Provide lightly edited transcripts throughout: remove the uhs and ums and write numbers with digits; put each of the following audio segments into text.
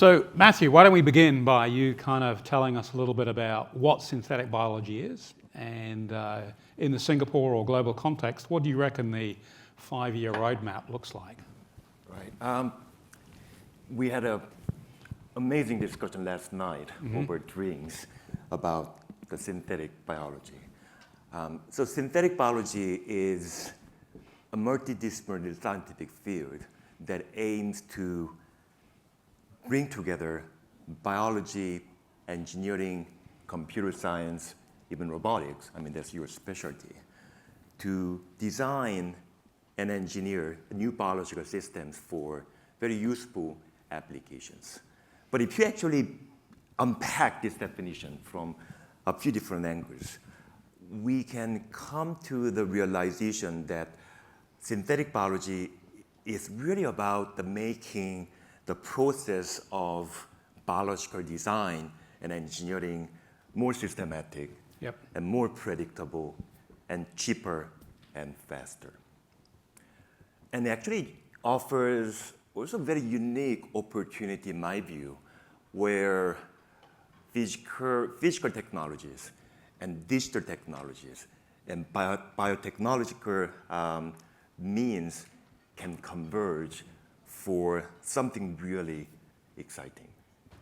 So, Matthew, why don't we begin by you kind of telling us a little bit about what synthetic biology is, and in the Singapore or global context, what do you reckon the 5-year roadmap looks like? Right. We had an amazing discussion last night over drinks about the synthetic biology. So synthetic biology is a multidisciplinary scientific field that aims to bring together biology, engineering, computer science, even robotics, I mean, that's your specialty, to design and engineer new biological systems for very useful applications. But if you actually unpack this definition from a few different angles, we can come to the realization that synthetic biology is really about the making the process of biological design and engineering more systematic and more predictable and cheaper and faster. And actually offers also a very unique opportunity, in my view, where physical technologies and digital technologies and biotechnological means can converge for something really exciting.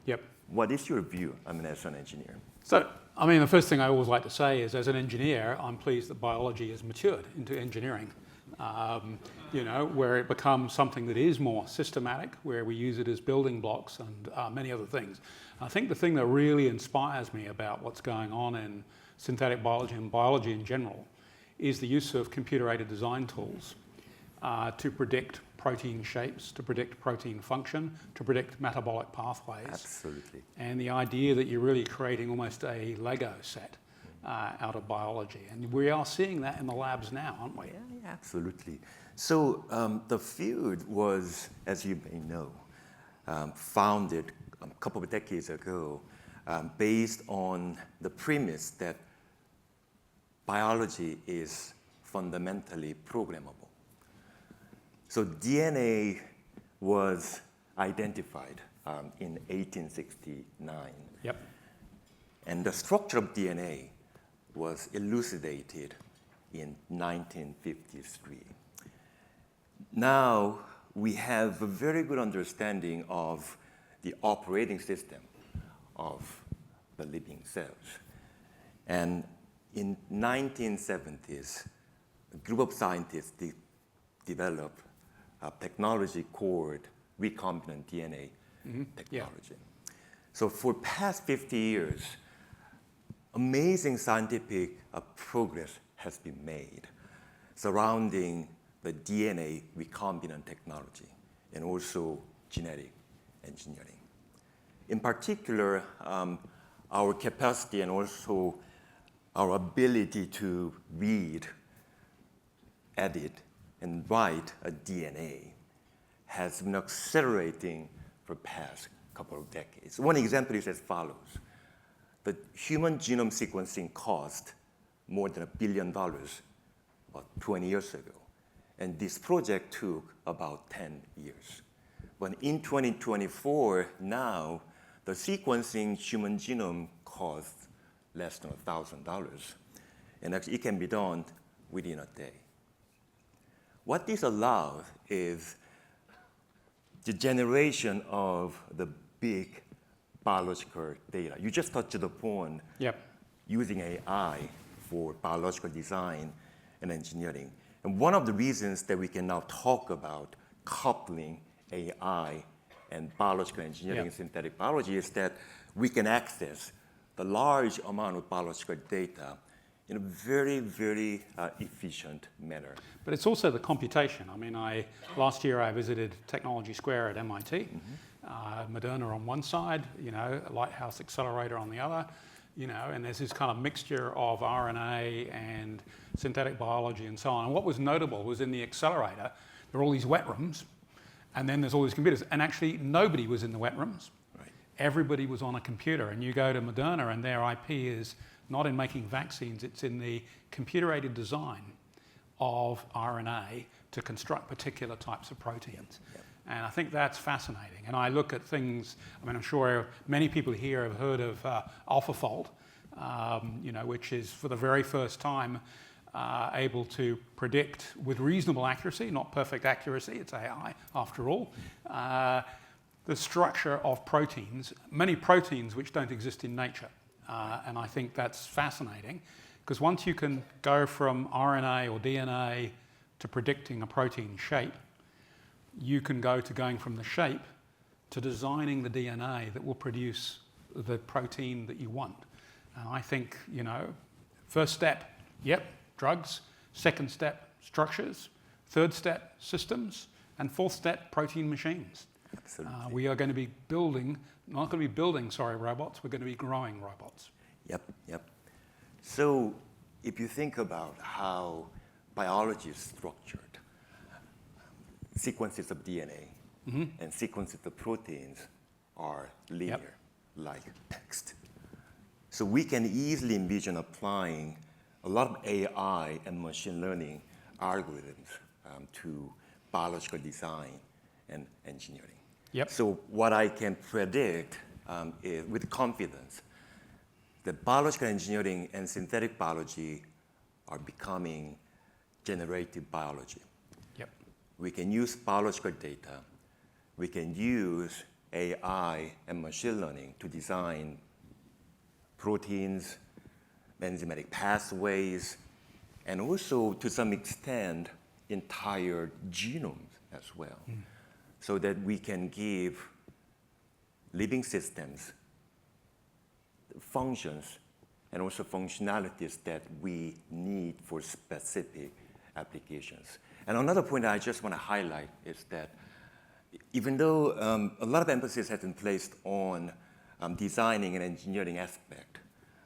Yep. What is your view, I mean, as an engineer? So, I mean, the first thing I always like to say is, as an engineer, I'm pleased that biology has matured into engineering. Where it becomes something that is more systematic, where we use it as building blocks and many other things. I think the thing that really inspires me about what's going on in synthetic biology and biology in general is the use of computer-aided design tools to predict protein shapes, to predict protein function, to predict metabolic pathways. Absolutely. And the idea that you're really creating almost a Lego set out of biology. And we are seeing that in the labs now, aren't we? Yeah, absolutely. So the field was, as you may know, founded a couple of decades ago based on the premise that biology is fundamentally programmable. So DNA was identified in 1869. Yep. And the structure of DNA was elucidated in 1953. Now we have a very good understanding of the operating system of the living cells. And in 1970s, a group of scientists developed a technology called recombinant DNA technology. So for past 50 years, amazing scientific progress has been made surrounding the DNA recombinant technology and also genetic engineering. In particular, our capacity and also our ability to read, edit, and write a DNA has been accelerating for the past couple of decades. One example is as follows. The human genome sequencing cost more than $1 billion about 20 years ago. And this project took about 10 years. But in 2024, now, the sequencing human genome costs less than $1,000. And actually, it can be done within a day. What this allows is the generation of the big biological data. You just touched upon using AI for biological design and engineering. And one of the reasons that we can now talk about coupling AI and biological engineering and synthetic biology is that we can access the large amount of biological data in a very, very efficient manner. But it's also the computation. I mean, last year I visited Technology Square at MIT, Moderna on one side, a Lighthouse Accelerator on the other, and there's this kind of mixture of RNA and synthetic biology and so on. And what was notable was in the accelerator, there are all these wet rooms, and then there's all these computers. And actually, nobody was in the wet rooms. Right. Everybody was on a computer. And you go to Moderna, and their IP is not in making vaccines, it's in the computer-aided design of RNA to construct particular types of proteins. And I think that's fascinating. And I look at things, I mean, I'm sure many people here have heard of AlphaFold, which is for the very first time able to predict with reasonable accuracy, not perfect accuracy, it's AI after all, the structure of proteins, many proteins which don't exist in nature. And I think that's fascinating, because once you can go from RNA or DNA to predicting a protein shape, you can go to going from the shape to designing the DNA that will produce the protein that you want. And I think, first step, yep, drugs. Second step, structures. Third step, systems. And fourth step, protein machines. Absolutely. We are going to be building, not going to be building, robots, we're going to be growing robots. Yep. So if you think about how biology is structured, sequences of DNA and sequences of proteins are linear, like text. So we can easily envision applying a lot of AI and machine learning algorithms to biological design and engineering. Yep. So what I can predict is, with confidence, that biological engineering and synthetic biology are becoming generative biology. Yep. We can use biological data. We can use AI and machine learning to design proteins, enzymatic pathways, and also, to some extent, entire genomes as well, so that we can give living systems functions and also functionalities that we need for specific applications. And another point I just want to highlight is that even though a lot of emphasis has been placed on designing and engineering aspect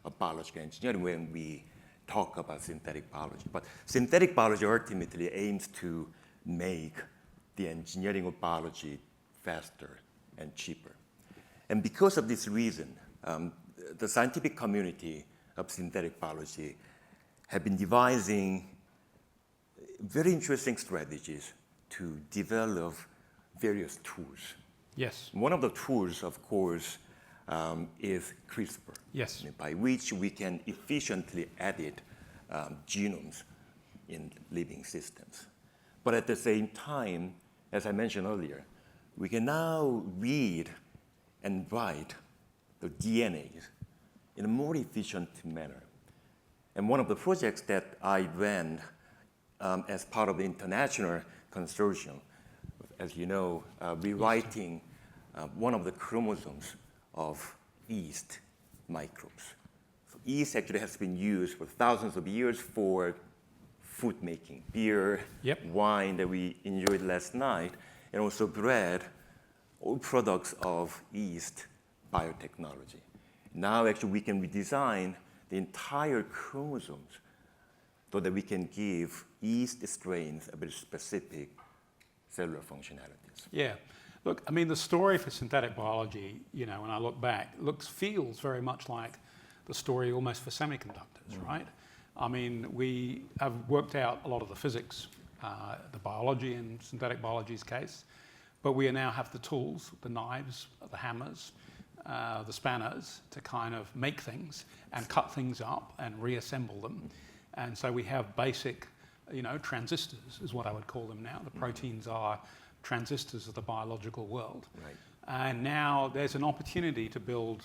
of biological engineering when we talk about synthetic biology, but synthetic biology ultimately aims to make the engineering of biology faster and cheaper. And because of this reason, the scientific community of synthetic biology have been devising very interesting strategies to develop various tools. Yes. One of the tools, of course, is CRISPR, Yes. by which we can efficiently edit genomes in living systems. But at the same time, as I mentioned earlier, we can now read and write the DNAs in a more efficient manner. And one of the projects that I ran as part of the international consortium, as you know, rewriting one of the chromosomes of yeast microbes. So yeast actually has been used for thousands of years for food making, beer, wine that we enjoyed last night, and also bread, all products of yeast biotechnology. Now actually we can redesign the entire chromosomes so that we can give yeast strains a very specific cellular functionalities. Yeah. Look, I mean, the story for synthetic biology, when I look back, feels very much like the story almost for semiconductors, right? I mean, we have worked out a lot of the physics, the biology in synthetic biology's case, but we now have the tools, the knives, the hammers, the spanners to kind of make things and cut things up and reassemble them. And so we have basic, transistors is what I would call them now. The proteins are transistors of the biological world. Right. And now there's an opportunity to build,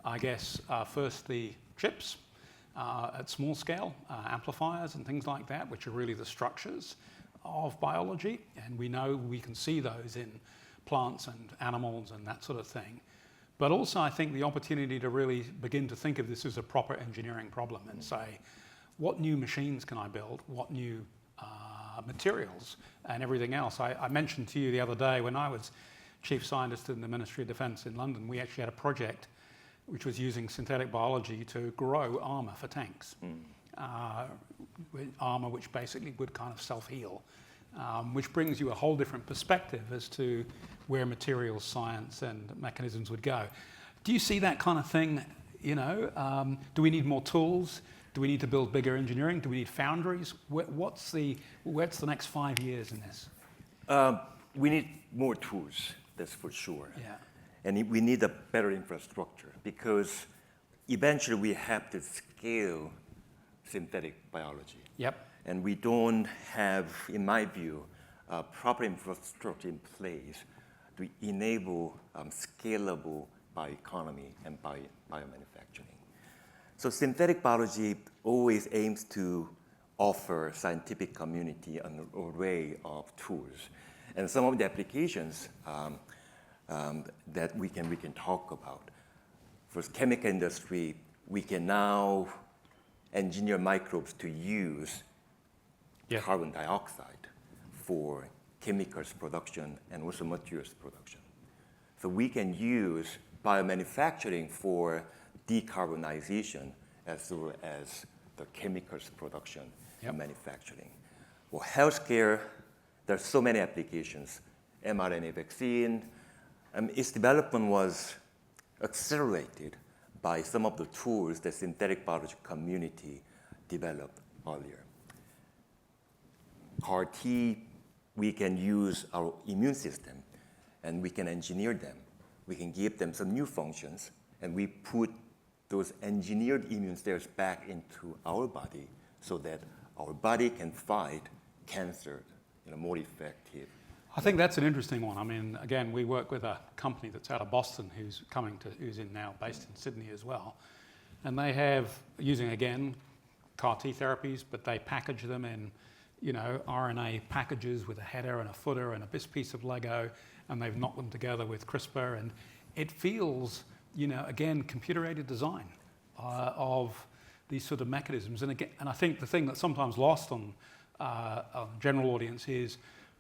I guess, first the chips at small scale, amplifiers and things like that, which are really the structures of biology. And we know we can see those in plants and animals and that sort of thing. But also I think the opportunity to really begin to think of this as a proper engineering problem and say, what new machines can I build? What new materials and everything else? I mentioned to you the other day when I was chief scientist in the Ministry of Defence in London, we actually had a project which was using synthetic biology to grow armour for tanks. Armour which basically would kind of self-heal, which brings you a whole different perspective as to where materials science and mechanisms would go. Do you see that kind of thing? Do we need more tools? Do we need to build bigger engineering? Do we need foundries? What's the next 5 years in this? we need more tools, that's for sure. Yeah. And we need a better infrastructure because eventually we have to scale synthetic biology. Yep. And we don't have, in my view, proper infrastructure in place to enable scalable bioeconomy and biomanufacturing. So synthetic biology always aims to offer scientific community an array of tools. And some of the applications that we can talk about. For the chemical industry, we can now engineer microbes to use carbon dioxide for chemicals production and also materials production. So we can use biomanufacturing for decarbonization as well as the chemicals production and manufacturing. For healthcare, there are so many applications. mRNA vaccine, its development was accelerated by some of the tools that synthetic biology community developed earlier. CAR T, we can use our immune system and we can engineer them. We can give them some new functions and we put those engineered immune cells back into our body so that our body can fight cancer in a more effective. I think that's an interesting one. I mean, again, we work with a company that's out of Boston who's now based in Sydney as well. And they have, using again, CAR T therapies, but they package them in, RNA packages with a header and a footer and a piece of Lego, and they've knocked them together with CRISPR. And it feels, again, computer-aided design of these sort of mechanisms. And again, and I think the thing that's sometimes lost on general audience is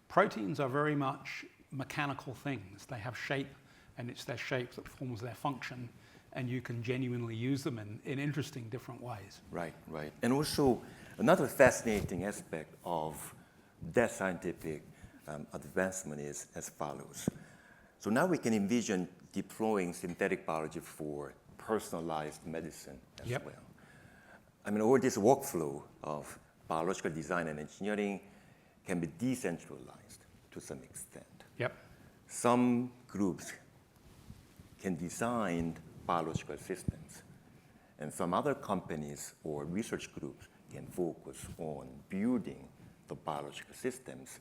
proteins are very much mechanical things. They have shape, and it's their shape that forms their function, and you can genuinely use them in interesting different ways. Right. And also, another fascinating aspect of that scientific advancement is as follows. So now we can envision deploying synthetic biology for personalized medicine as well. I mean, all this workflow of biological design and engineering can be decentralized to some extent. Some groups can design biological systems, and some other companies or research groups can focus on building the biological systems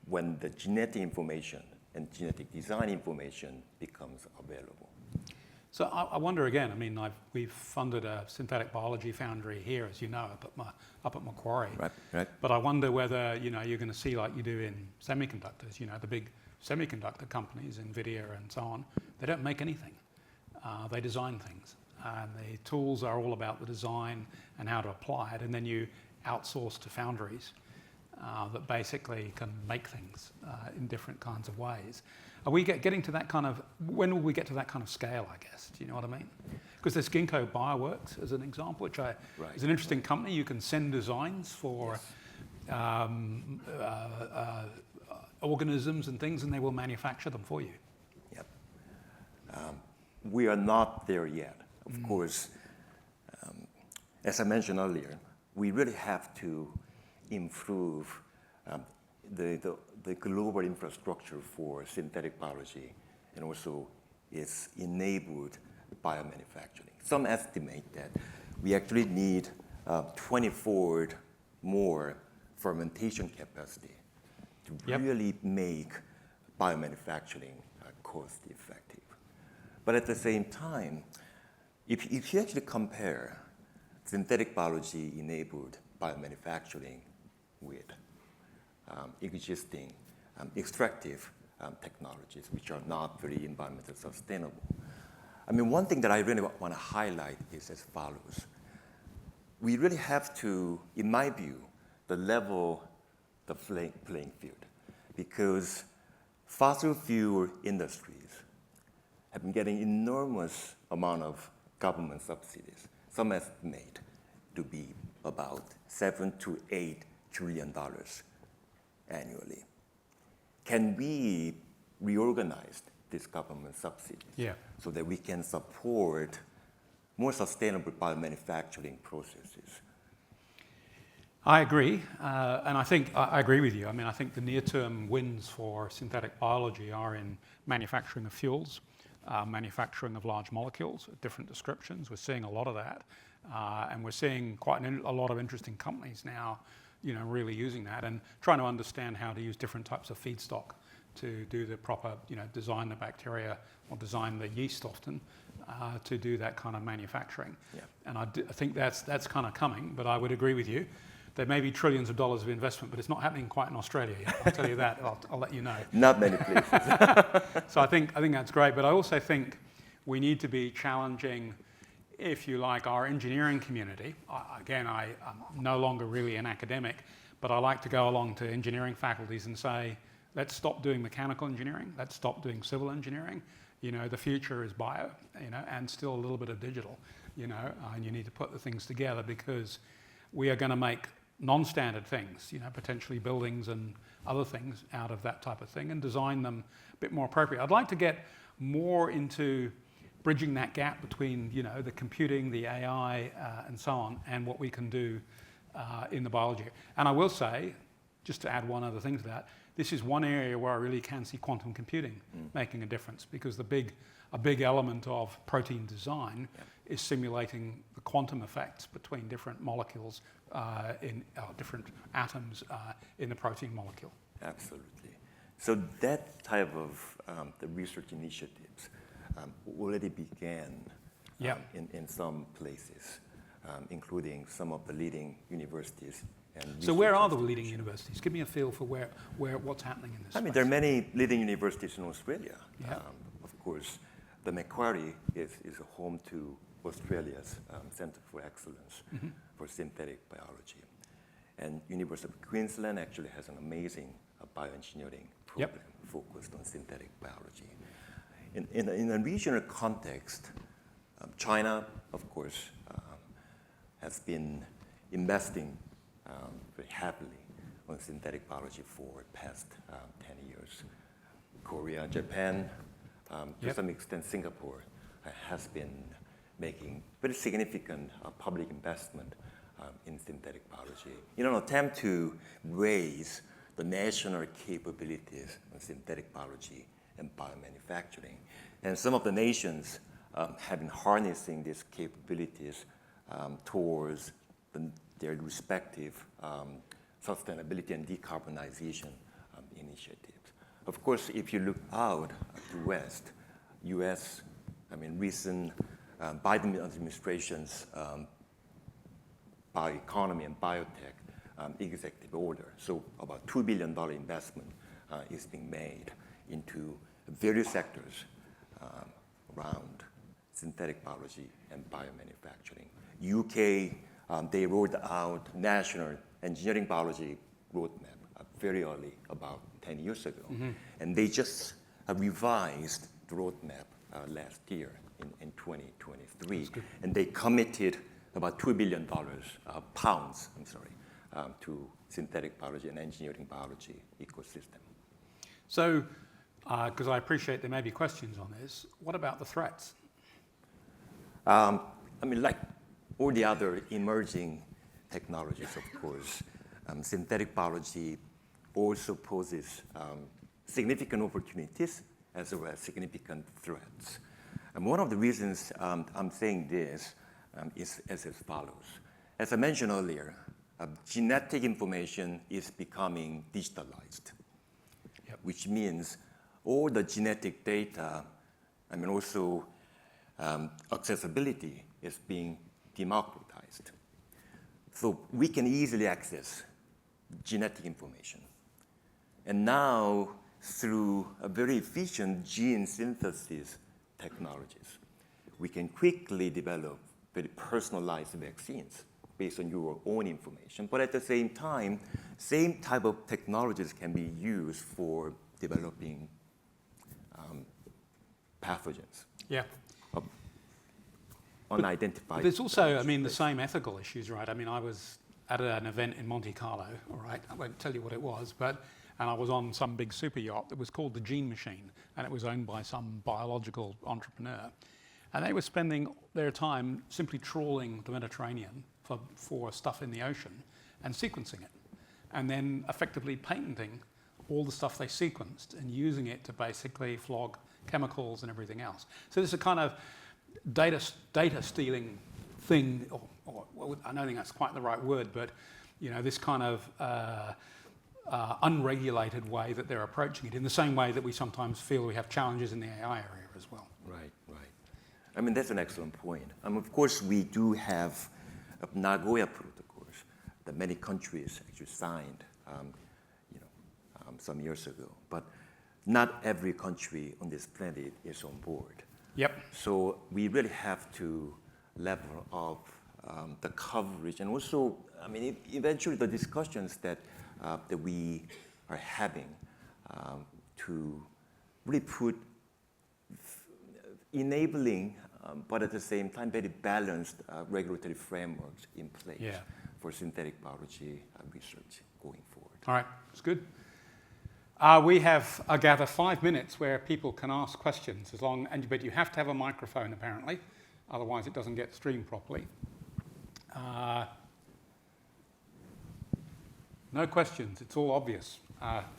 when the genetic information and genetic design information becomes available. So I wonder again, I mean, we've funded a synthetic biology foundry here, as you know, up at Macquarie. Right. But I wonder whether, you're going to see like you do in semiconductors, the big semiconductor companies, NVIDIA and so on, they don't make anything. They design things. And the tools are all about the design and how to apply it. And then you outsource to foundries that basically can make things in different kinds of ways. Are we getting to that kind of, when will we get to that kind of scale, I guess? Do you know what I mean? Because there's Ginkgo Bioworks as an example, which is an interesting company. You can send designs for organisms and things, and they will manufacture them for you. We are not there yet. Of course, as I mentioned earlier, we really have to improve the global infrastructure for synthetic biology and also its enabled biomanufacturing. Some estimate that we actually need 20-fold more fermentation capacity to really make biomanufacturing cost effective. But at the same time, if you actually compare synthetic biology enabled biomanufacturing with existing extractive technologies, which are not very environmentally sustainable. I mean, one thing that I really want to highlight is as follows. We really have to, in my view, level the playing field, because fossil fuel industries have been getting enormous amount of government subsidies. Some estimate to be about $7 to $8 trillion annually. Can we reorganize these government subsidies so that we can support more sustainable biomanufacturing processes? I agree, and I think I agree with you. I mean, I think the near-term wins for synthetic biology are in manufacturing of fuels, manufacturing of large molecules at different descriptions. We're seeing a lot of that, and we're seeing quite a lot of interesting companies now, really using that and trying to understand how to use different types of feedstock to do the proper, design the bacteria or design the yeast often to do that kind of manufacturing. Yeah. And I think that's kind of coming, but I would agree with you. There may be trillions of dollars of investment, but it's not happening quite in Australia yet. I'll tell you that. I'll let you know. Not many places. So I think that's great, but I also think we need to be challenging, if you like, our engineering community. Again, I'm no longer really an academic, but I like to go along to engineering faculties and say, let's stop doing mechanical engineering. Let's stop doing civil engineering. The future is bio, and still a little bit of digital, and you need to put the things together because we are going to make non-standard things, potentially buildings and other things out of that type of thing and design them a bit more appropriate. I'd like to get more into bridging that gap between, the computing, the AI, and so on, and what we can do in the biology. And I will say, just to add one other thing to that, this is one area where I really can see quantum computing making a difference because a big element of protein design is simulating the quantum effects between different molecules in different atoms in the protein molecule. Absolutely. So that type of the research initiatives already began in some places, including some of the leading universities. So where are the leading universities? Give me a feel for where what's happening in this space. There are many leading universities in Australia. Yeah. Of course, the Macquarie is a home to Australia's Centre for Excellence for Synthetic Biology. And University of Queensland actually has an amazing bioengineering program focused on synthetic biology. In a regional context, China, of course, has been investing very heavily on synthetic biology for the past 10 years. Korea, Japan, to some extent Singapore has been making very significant public investment in synthetic biology in an attempt to raise the national capabilities on synthetic biology and biomanufacturing. And some of the nations have been harnessing these capabilities towards their respective sustainability and decarbonization initiatives. Of course, if you look out at the West, US, recent Biden administration's bioeconomy and biotech executive order. So about $2 billion investment is being made into various sectors around synthetic biology and biomanufacturing. UK, they rolled out national engineering biology roadmap very early, about 10 years ago. And they just revised the roadmap last year in 2023. And they committed about $2 billion, pounds, to synthetic biology and engineering biology ecosystem. So, because I appreciate there may be questions on this, what about the threats? Like all the other emerging technologies, of course, synthetic biology also poses significant opportunities as well as significant threats. And one of the reasons I'm saying this is as follows. As I mentioned earlier, genetic information is becoming digitalized, which means all the genetic data, also accessibility is being democratized. So we can easily access genetic information. And now, through a very efficient gene synthesis technologies, we can quickly develop very personalized vaccines based on your own information. But at the same time, same type of technologies can be used for developing pathogens. Yeah. Unidentified. But there's also, the same ethical issues, right? I was at an event in Monte Carlo, all right? I won't tell you what it was, and I was on some big super yacht that was called the Gene Machine, and it was owned by some biological entrepreneur. And they were spending their time simply trawling the Mediterranean for stuff in the ocean and sequencing it, and then effectively patenting all the stuff they sequenced and using it to basically flog chemicals and everything else. So there's a kind of data stealing thing, or I don't think that's quite the right word, but this kind of unregulated way that they're approaching it, in the same way that we sometimes feel we have challenges in the AI area as well. Right. I mean, that's an excellent point. Of course, we do have Nagoya protocols that many countries actually signed, some years ago. But not every country on this planet is on board. Yep. So we really have to level up the coverage, and also, eventually the discussions that we are having to really put enabling, but at the same time very balanced regulatory frameworks in place for synthetic biology research going forward. All right, that's good. We have, I gather, 5 minutes where people can ask questions, but you have to have a microphone apparently, otherwise it doesn't get streamed properly. No questions, it's all obvious.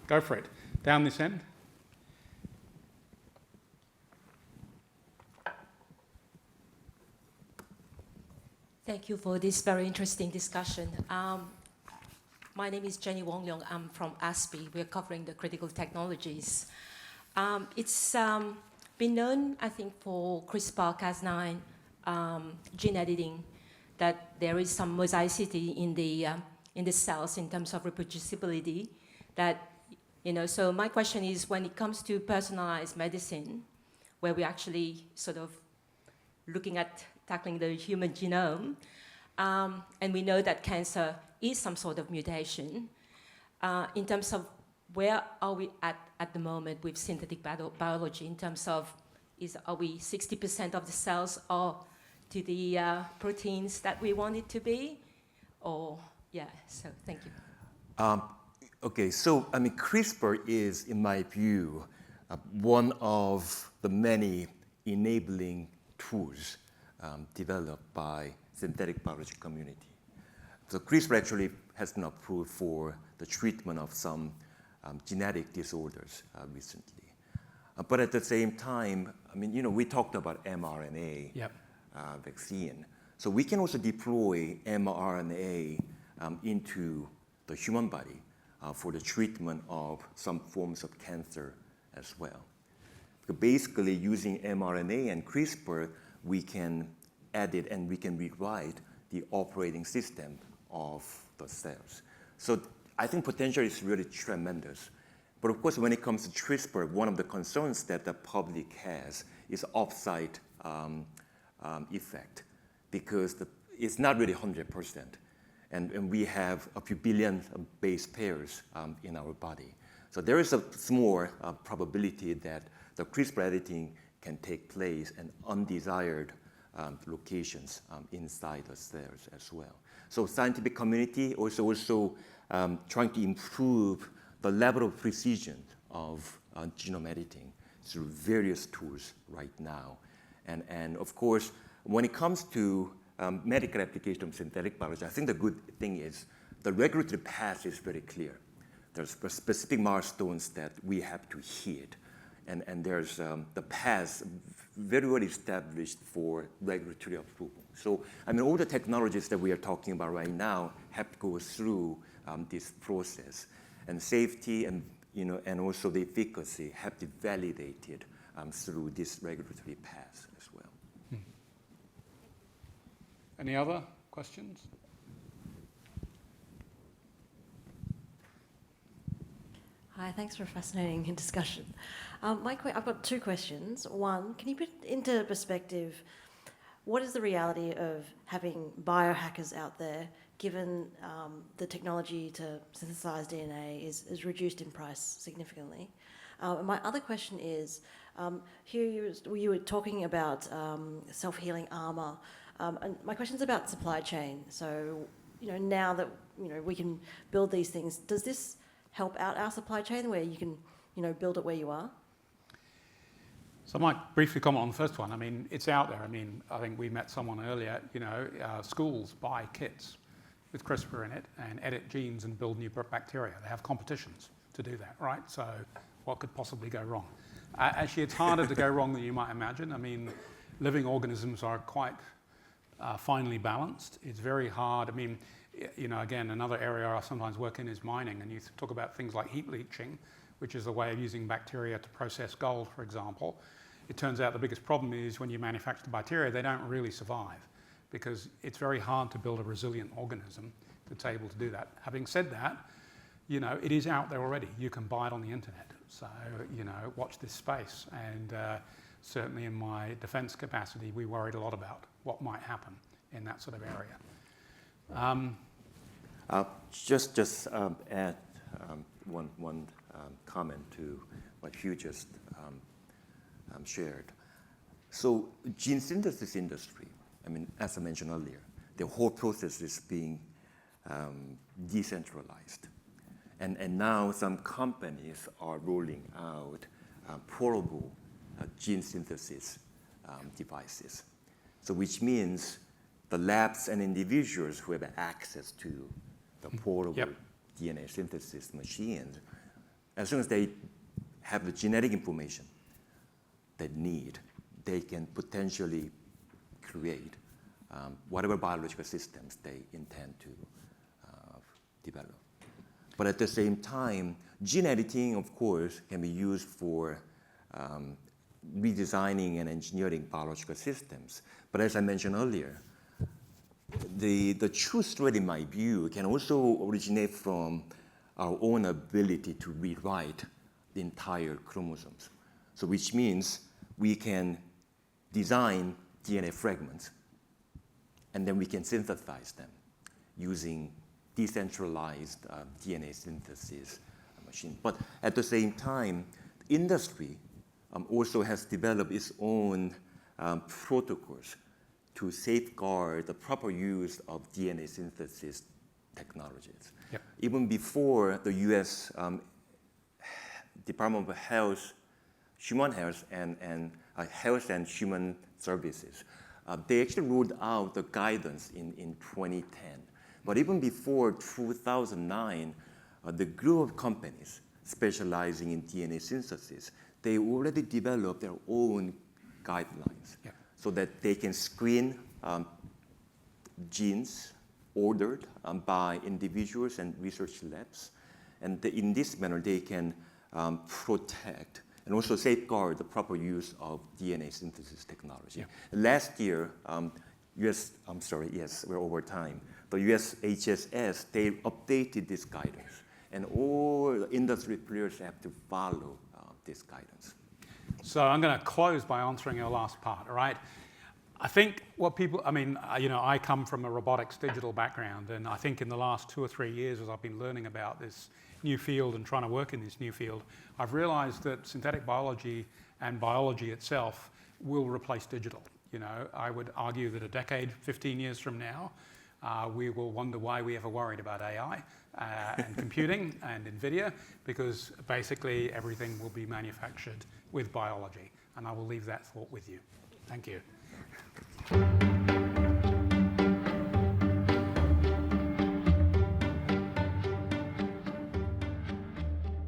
Go for it. Down this end. Thank you for this very interesting discussion. My name is Jenny Wong Leong. I'm from ASPE. We're covering the critical technologies. It's been known, I think, for CRISPR-Cas9 gene editing, that there is some mosaicity in the cells in terms of reproducibility. So my question is, when it comes to personalized medicine, where we're actually sort of looking at tackling the human genome, and we know that cancer is some sort of mutation, in terms of where are we at the moment with synthetic biology, in terms of are we 60% of the cells are to the proteins that we want it to be? So thank you. Okay, so CRISPR is, in my view, one of the many enabling tools developed by synthetic biology community. So CRISPR actually has been approved for the treatment of some genetic disorders recently. But at the same time, we talked about mRNA vaccine. So we can also deploy mRNA into the human body for the treatment of some forms of cancer as well. Basically, using mRNA and CRISPR, we can edit and we can rewrite the operating system of the cells. So I think potential is really tremendous. But of course, when it comes to CRISPR, one of the concerns that the public has is off-site effect, because it's not really 100%. And we have a few billion base pairs in our body. So there is a small probability that the CRISPR editing can take place in undesired locations inside the cells as well. So scientific community also trying to improve the level of precision of genome editing through various tools right now. And of course, when it comes to medical application of synthetic biology, I think the good thing is the regulatory path is very clear. There's specific milestones that we have to hit. And there's the path very well established for regulatory approval. So, all the technologies that we are talking about right now have to go through this process. And safety and also the efficacy have to be validated through this regulatory path as well. Any other questions? Hi, thanks for a fascinating discussion. I've got two questions. One, can you put into perspective what is the reality of having biohackers out there, given the technology to synthesize DNA is reduced in price significantly? My other question is, here you were talking about self-healing armor, and my question's about supply chain. So, now that we can build these things, does this help out our supply chain where you can build it where you are? So I might briefly comment on the first one. It's out there. I think we met someone earlier, schools buy kits, with CRISPR in it and edit genes and build new bacteria. They have competitions to do that, right? So what could possibly go wrong? Actually, it's harder to go wrong than you might imagine. I mean, living organisms are quite finely balanced. It's very hard. I mean, you know, again, another area I sometimes work in is mining, and you talk about things like heap leaching, which is a way of using bacteria to process gold, for example. It turns out the biggest problem is when you manufacture the bacteria, they don't really survive because it's very hard to build a resilient organism that's able to do that. Having said that, you know, it is out there already. You can buy it on the internet. So, you know, watch this space. And certainly in my defense capacity, we worried a lot about what might happen in that sort of area. Just add one comment to what Hugh just shared. So gene synthesis industry, I mean, as I mentioned earlier, the whole process is being decentralized. And now some companies are rolling out portable gene synthesis devices. So which means the labs and individuals who have access to the portable DNA synthesis machines, as soon as they have the genetic information they need, they can potentially create whatever biological systems they intend to develop. But at the same time, gene editing, of course, can be used for redesigning and engineering biological systems. But as I mentioned earlier, the true threat, in my view, can also originate from our own ability to rewrite the entire chromosomes. So which means we can design DNA fragments, and then we can synthesize them using decentralized DNA synthesis machine. But at the same time, industry also has developed its own protocols to safeguard the proper use of DNA synthesis technologies. Yep. Even before the US Department of Health, Human Health and Health and Human Services, they actually rolled out the guidance in 2010. But even before 2009, the group of companies specializing in DNA synthesis, they already developed their own guidelines so that they can screen genes ordered by individuals and research labs. And in this manner, they can protect and also safeguard the proper use of DNA synthesis technology. Yeah. Last year, we're over time. The US HSS, they updated this guidance, and all industry players have to follow this guidance. So I'm going to close by answering your last part, all right? I think what people, I mean, you know, I come from a robotics digital background, and I think in the last 2 or 3 years as I've been learning about this new field and trying to work in this new field, I've realized that synthetic biology and biology itself will replace digital. You know, I would argue that a decade, 15 years from now, we will wonder why we ever worried about AI and computing and NVIDIA, because basically everything will be manufactured with biology. And I will leave that thought with you. Thank you.